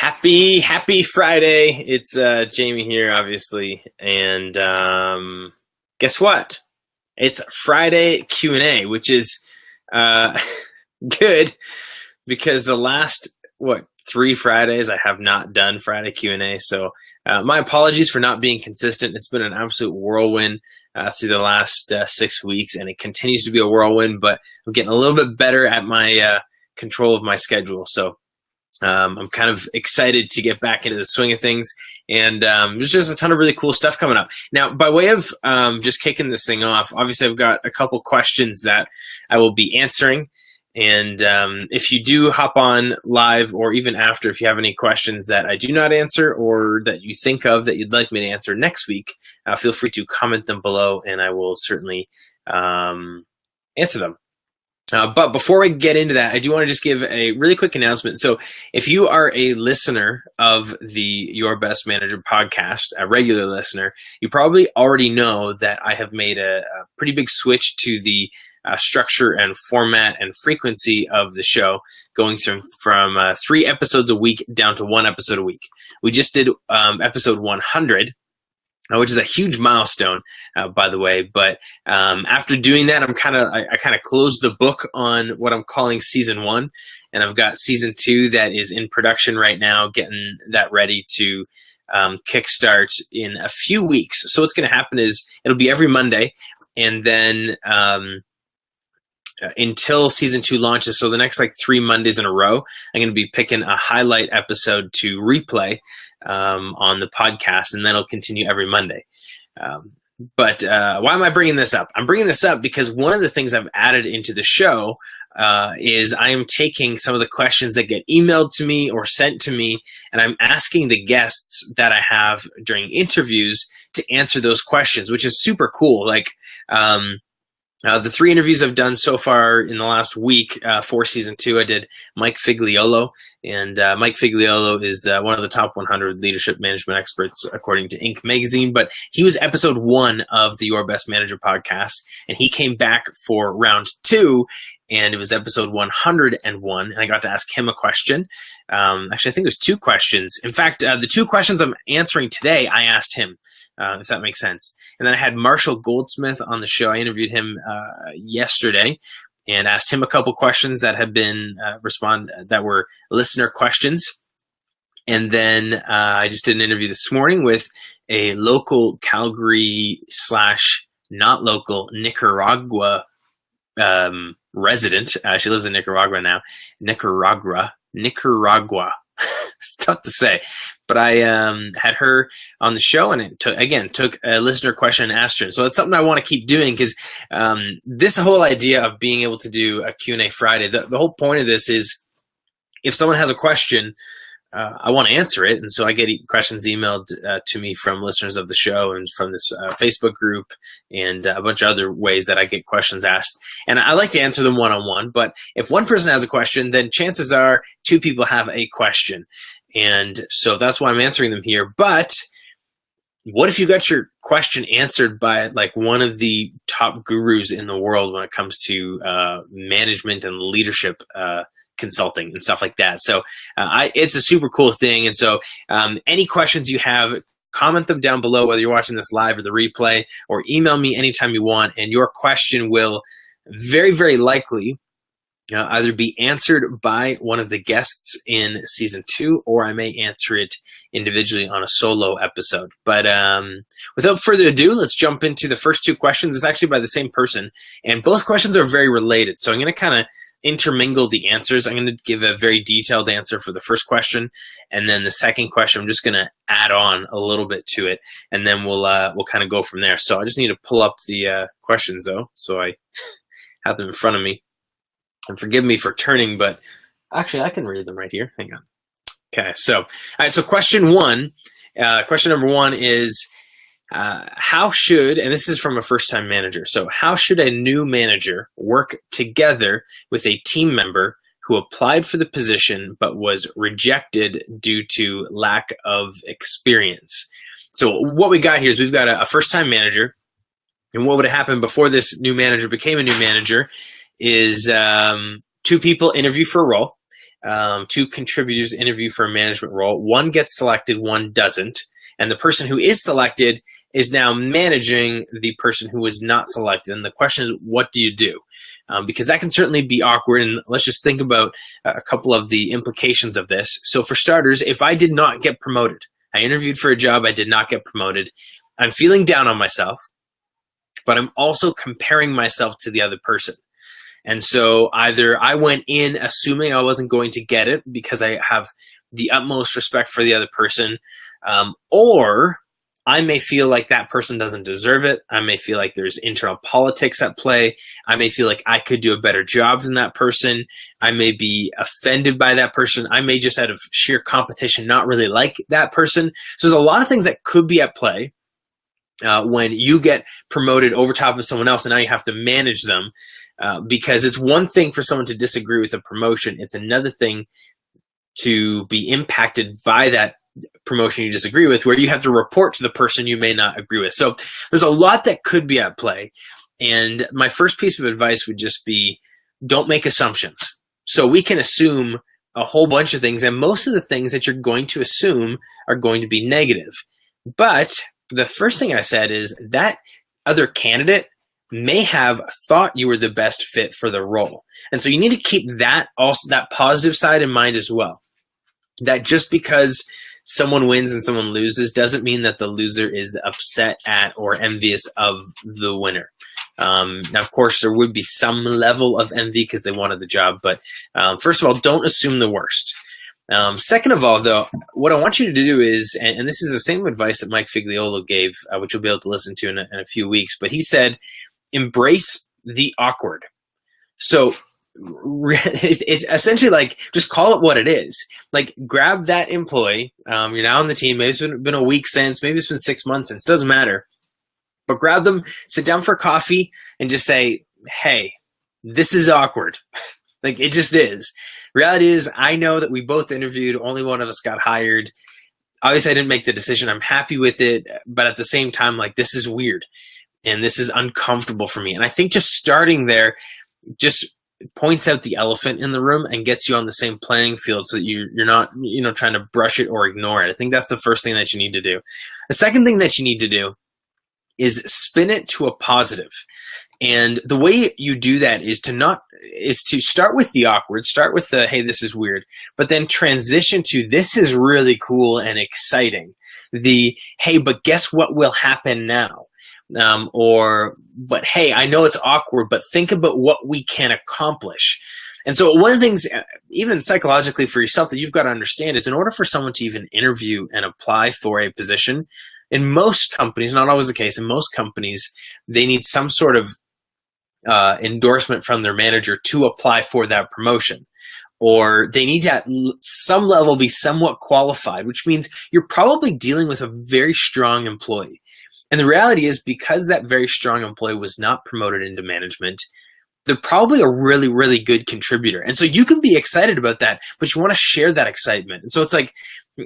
Happy Friday. It's Jamie here, obviously. And guess what? It's Friday Q&A, which is good because the last, 3 Fridays I have not done Friday Q&A. So my apologies for not being consistent. It's been an absolute whirlwind through the last 6 weeks, and it continues to be a whirlwind, but I'm getting a little bit better at my control of my schedule. So I'm kind of excited to get back into the swing of things, and there's just a ton of really cool stuff coming up. Now, by way of just kicking this thing off, obviously I've got a couple questions that I will be answering, and if you do hop on live or even after, if you have any questions that I do not answer or that you think of that you'd like me to answer next week, feel free to comment them below, and I will certainly answer them. But before I get into that, I do want to just give a really quick announcement. So if you are a listener of the Your Best Manager podcast, a regular listener, you probably already know that I have made a pretty big switch to the structure and format and frequency of the show, going from 3 episodes a week down to 1 episode a week. We just did episode 100. Which is a huge milestone, by the way. But after doing that, I kind of closed the book on what I'm calling season 1, and I've got season 2 that is in production right now, getting that ready to kickstart in a few weeks. So what's going to happen is it'll be every Monday, and then until season 2 launches, so the next 3 Mondays in a row, I'm going to be picking a highlight episode to replay on the podcast, and then it'll continue every Monday. But why am I bringing this up? I'm bringing this up because one of the things I've added into the show is I am taking some of the questions that get emailed to me or sent to me, and I'm asking the guests that I have during interviews to answer those questions, which is super cool. The 3 interviews I've done so far in the last week for season 2, I did Mike Figliolo, and Mike Figliolo is one of the top 100 leadership management experts according to Inc. magazine, but he was episode 1 of the Your Best Manager podcast, and he came back for round 2, and it was episode 101, and I got to ask him a question. Actually, I think it was 2 questions. In fact, the 2 questions I'm answering today, I asked him. If that makes sense. And then I had Marshall Goldsmith on the show. I interviewed him yesterday and asked him a couple questions that had been that were listener questions. And then I just did an interview this morning with a local Calgary / not local Nicaragua resident. She lives in Nicaragua now. Nicaragua. It's tough to say, but I had her on the show, and it took a listener question and asked her. So it's something I want to keep doing because this whole idea of being able to do a Q&A Friday, the whole point of this is if someone has a question, I want to answer it. And so I get questions emailed to me from listeners of the show and from this Facebook group and a bunch of other ways that I get questions asked. And I like to answer them one-on-one. But if one person has a question, then chances are 2 people have a question. And so that's why I'm answering them here. But what if you got your question answered by one of the top gurus in the world when it comes to management and leadership consulting and stuff like that? So it's a super cool thing. And so any questions you have, comment them down below, whether you're watching this live or the replay, or email me anytime you want. And your question will very, very likely either be answered by one of the guests in season 2, or I may answer it individually on a solo episode. But without further ado, let's jump into the first 2 questions. It's actually by the same person, and both questions are very related. So I'm going to kind of intermingle the answers. I'm going to give a very detailed answer for the first question, and then the second question I'm just going to add on a little bit to it, and then we'll kind of go from there. So I just need to pull up the questions though, so I have them in front of me. And forgive me for turning, but actually I can read them right here. Hang on. Okay, so all right. So question number 1 is how should, and this is from a first-time manager, so how should a new manager work together with a team member who applied for the position but was rejected due to lack of experience? So what we got here is we've got a first-time manager, and what would have happened before this new manager became a new manager is 2 people interview for a role. two contributors interview for a management role. One gets selected, one doesn't. And the person who is selected is now managing the person who was not selected. And the question is, what do you do? Because that can certainly be awkward. And let's just think about a couple of the implications of this. So for starters, if I did not get promoted, I interviewed for a job, I did not get promoted, I'm feeling down on myself, but I'm also comparing myself to the other person. And so either I went in assuming I wasn't going to get it because I have the utmost respect for the other person, or I may feel like that person doesn't deserve it. I may feel like there's internal politics at play. I may feel like I could do a better job than that person. I may be offended by that person. I may just out of sheer competition not really like that person. So there's a lot of things that could be at play when you get promoted over top of someone else and now you have to manage them. Because it's one thing for someone to disagree with a promotion. It's another thing to be impacted by that promotion you disagree with, where you have to report to the person you may not agree with. So there's a lot that could be at play. And my first piece of advice would just be, don't make assumptions. So we can assume a whole bunch of things, and most of the things that you're going to assume are going to be negative. But the first thing I said is that other candidate may have thought you were the best fit for the role. And so you need to keep that also, that positive side in mind as well. That just because someone wins and someone loses doesn't mean that the loser is upset at or envious of the winner. Now, of course, there would be some level of envy because they wanted the job. But first of all, don't assume the worst. Second of all, though, what I want you to do is, and this is the same advice that Mike Figliolo gave, which you'll be able to listen to in a few weeks, but he said, embrace the awkward. So it's essentially like, just call it what it is. Like, grab that employee. You're now on the team. Maybe it's been a week since, maybe it's been 6 months since, doesn't matter. But grab them, sit down for coffee, and just say, hey, this is awkward. Like, it just is. Reality is, I know that we both interviewed. Only one of us got hired. Obviously, I didn't make the decision. I'm happy with it. But at the same time, like, this is weird. And this is uncomfortable for me. And I think just starting there just points out the elephant in the room and gets you on the same playing field so that you're not, trying to brush it or ignore it. I think that's the first thing that you need to do. The second thing that you need to do is spin it to a positive. And the way you do that is to start with the awkward, start with the, hey, this is weird, but then transition to, this is really cool and exciting. The, hey, but guess what will happen now? But hey, I know it's awkward, but think about what we can accomplish. And so one of the things, even psychologically for yourself, that you've got to understand is, in order for someone to even interview and apply for a position, in most companies, not always the case, in most companies, they need some sort of endorsement from their manager to apply for that promotion. Or they need to, at some level, be somewhat qualified, which means you're probably dealing with a very strong employee. And the reality is, because that very strong employee was not promoted into management, they're probably a really, really good contributor. And so you can be excited about that, but you want to share that excitement. And so it's like,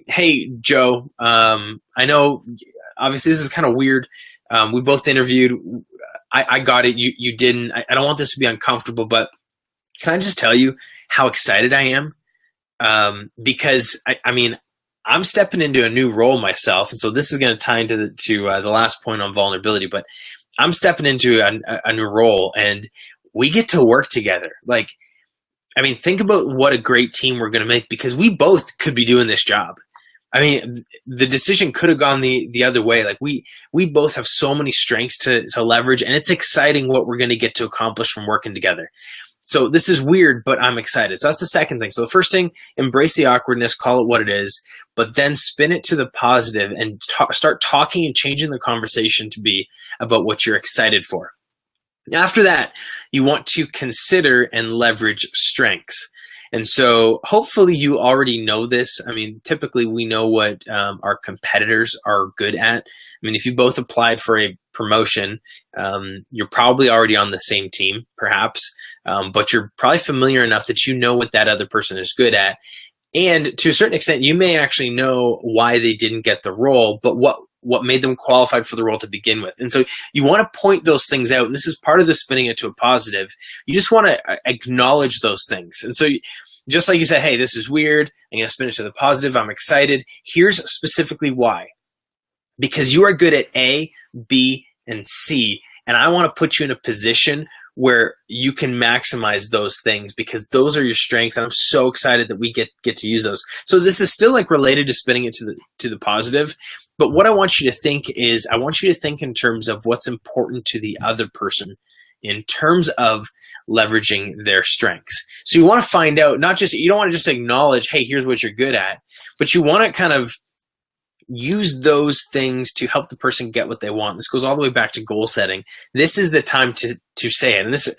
hey, Joe, I know obviously this is kind of weird. We both interviewed. I got it. You didn't. I don't want this to be uncomfortable, but can I just tell you how excited I am? Because I'm stepping into a new role myself, and so this is going to tie into the last point on vulnerability. But I'm stepping into a new role, and we get to work together. Like, think about what a great team we're going to make, because we both could be doing this job. The decision could have gone the other way. Like, we both have so many strengths to leverage, and it's exciting what we're going to get to accomplish from working together. So this is weird, but I'm excited. So that's the second thing. So the first thing, embrace the awkwardness, call it what it is, but then spin it to the positive and start talking and changing the conversation to be about what you're excited for. After that, you want to consider and leverage strengths. And so hopefully you already know this. Typically we know what our competitors are good at. If you both applied for a promotion, you're probably already on the same team, perhaps, but you're probably familiar enough that you know what that other person is good at. And to a certain extent, you may actually know why they didn't get the role, but what made them qualified for the role to begin with. And so you want to point those things out. And this is part of the spinning it to a positive. You just want to acknowledge those things. And so just like you said, hey, this is weird. I'm going to spin it to the positive. I'm excited. Here's specifically why. Because you are good at A, B, and C. And I want to put you in a position where you can maximize those things because those are your strengths. And I'm so excited that we get to use those. So this is still like related to spinning it to the positive. But what I want you to think is, I want you to think in terms of what's important to the other person in terms of leveraging their strengths. So you want to find out, you don't want to just acknowledge, hey, here's what you're good at, but you want to kind of use those things to help the person get what they want. This goes all the way back to goal setting. This is the time to say it. And this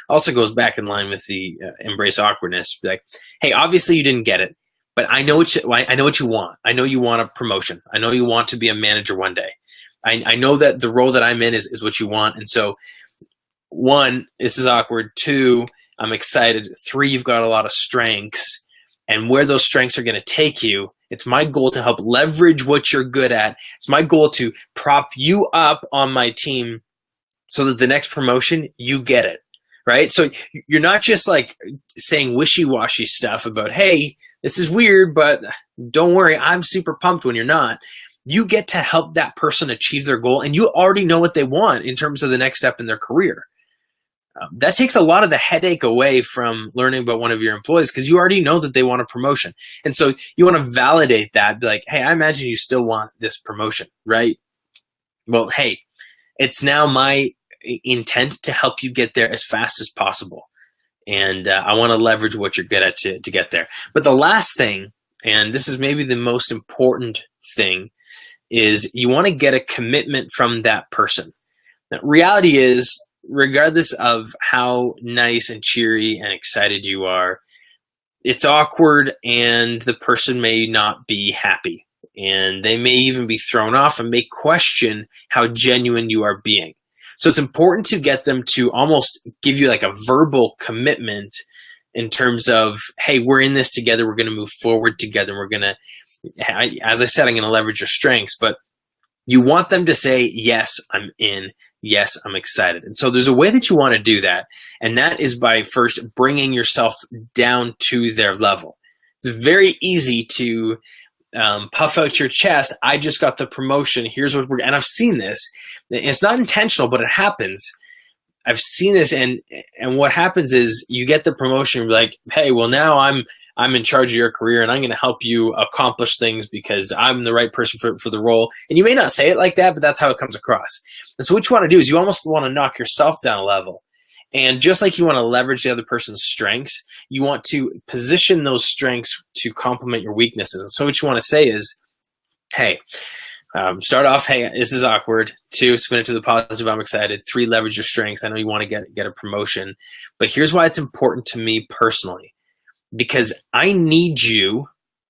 also goes back in line with the embrace awkwardness. Like, hey, obviously you didn't get it, but I know what you want. I know you want a promotion. I know you want to be a manager one day. I know that the role that I'm in is what you want. And so 1, this is awkward. 2, I'm excited. 3, you've got a lot of strengths, and where those strengths are going to take you. It's my goal to help leverage what you're good at. It's my goal to prop you up on my team so that the next promotion, you get it, right? So you're not just like saying wishy-washy stuff about, hey, this is weird, but don't worry, I'm super pumped when you're not. You get to help that person achieve their goal, and you already know what they want in terms of the next step in their career. That takes a lot of the headache away from learning about one of your employees because you already know that they want a promotion. And so you want to validate that, be like, hey, I imagine you still want this promotion, right? Well, hey, it's now my intent to help you get there as fast as possible. And I want to leverage what you're good at to get there. But the last thing, and this is maybe the most important thing, is you want to get a commitment from that person. Now, reality is, regardless of how nice and cheery and excited you are, it's awkward and the person may not be happy. And they may even be thrown off and may question how genuine you are being. So it's important to get them to almost give you like a verbal commitment in terms of, hey, we're in this together. We're going to move forward together. We're going to, as I said, I'm going to leverage your strengths, but you want them to say, yes, I'm in. Yes, I'm excited. And so there's a way that you want to do that. And that is by first bringing yourself down to their level. It's very easy to puff out your chest. I just got the promotion. Here's what and I've seen this. It's not intentional, but it happens. I've seen this. And what happens is you get the promotion. You're like, hey, well, now I'm in charge of your career and I'm going to help you accomplish things because I'm the right person for the role. And you may not say it like that, but that's how it comes across. And so what you want to do is you almost want to knock yourself down a level. And just like you want to leverage the other person's strengths, you want to position those strengths to complement your weaknesses. And so what you want to say is, hey, start off, hey, this is awkward. 2, spin it to the positive, I'm excited. 3, leverage your strengths. I know you want to get a promotion, but here's why it's important to me personally. Because I need you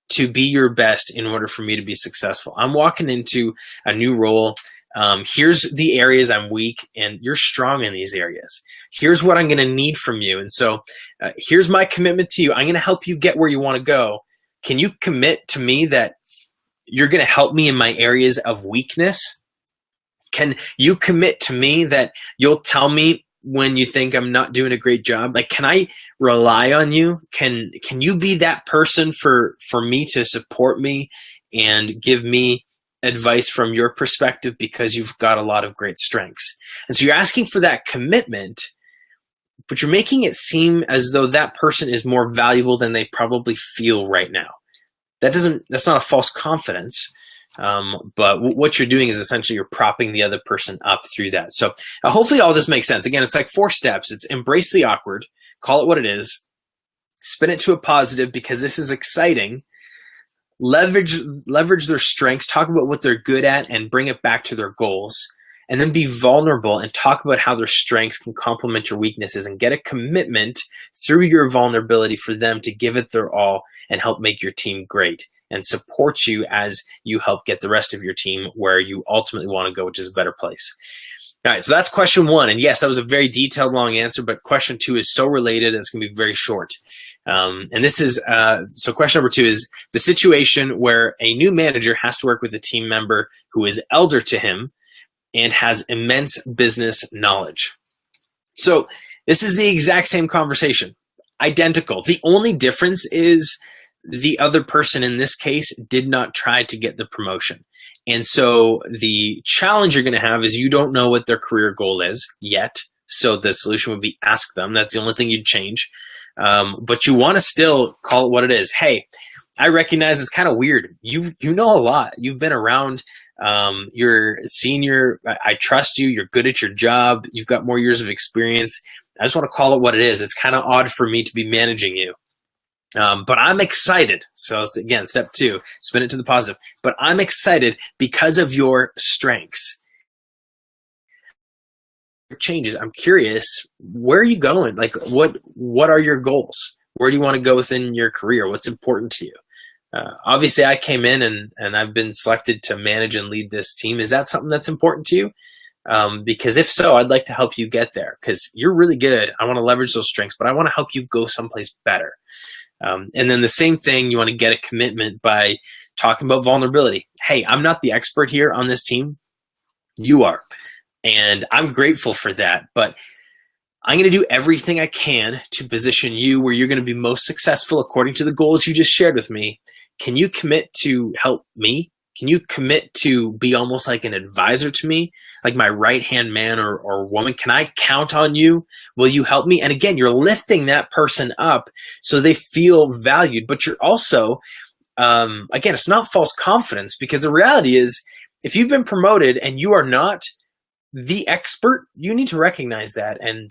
to be your best in order for me to be successful. I'm walking into a new role. Here's the areas I'm weak, and you're strong in these areas. Here's what I'm going to need from you. And so here's my commitment to you. I'm going to help you get where you want to go. Can you commit to me that you're going to help me in my areas of weakness? Can you commit to me that you'll tell me when you think I'm not doing a great job? Like, can I rely on you? Can you be that person for me to support me and give me advice from your perspective because you've got a lot of great strengths? And so you're asking for that commitment, but you're making it seem as though that person is more valuable than they probably feel right now. That's not a false confidence. But what you're doing is essentially you're propping the other person up through that. So hopefully all this makes sense. Again, it's like 4 steps. It's embrace the awkward, call it what it is, spin it to a positive because this is exciting, leverage their strengths, talk about what they're good at and bring it back to their goals, and then be vulnerable and talk about how their strengths can complement your weaknesses and get a commitment through your vulnerability for them to give it their all and help make your team great and support you as you help get the rest of your team where you ultimately want to go, which is a better place. All right, so that's question 1. And yes, that was a very detailed, long answer, but question 2 is so related, it's going to be very short. And this is, so question number 2 is the situation where a new manager has to work with a team member who is elder to him and has immense business knowledge. So this is the exact same conversation. identical. The only difference is the other person in this case did not try to get the promotion. And so the challenge you're going to have is you don't know what their career goal is yet. So the solution would be ask them. That's the only thing you'd change. But you want to still call it what it is. Hey, I recognize it's kind of weird. You know a lot. You've been around. You're senior. I trust you. You're good at your job. You've got more years of experience. I just want to call it what it is. It's kind of odd for me to be managing you. But I'm excited. So again, step 2, spin it to the positive. But I'm excited because of your strengths. Changes. I'm curious, where are you going? Like, what are your goals? Where do you want to go within your career? What's important to you? Obviously, I came in and I've been selected to manage and lead this team. Is that something that's important to you? Because if so, I'd like to help you get there because you're really good. I want to leverage those strengths, but I want to help you go someplace better. And then the same thing, you want to get a commitment by talking about vulnerability. Hey, I'm not the expert here on this team. You are. And I'm grateful for that. But I'm going to do everything I can to position you where you're going to be most successful according to the goals you just shared with me. Can you commit to help me? Can you commit to be almost like an advisor to me, like my right-hand man or woman? Can I count on you? Will you help me? And again, you're lifting that person up so they feel valued, but you're also, again, it's not false confidence because the reality is if you've been promoted and you are not the expert, you need to recognize that. And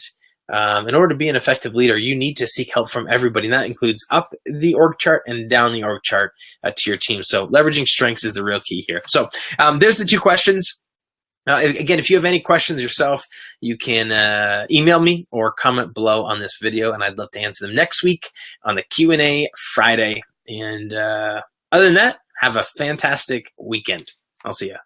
in order to be an effective leader, you need to seek help from everybody. And that includes up the org chart and down the org chart to your team. So leveraging strengths is the real key here. So there's the 2 questions. Again, if you have any questions yourself, you can email me or comment below on this video, and I'd love to answer them next week on the Q&A Friday. And other than that, have a fantastic weekend. I'll see ya.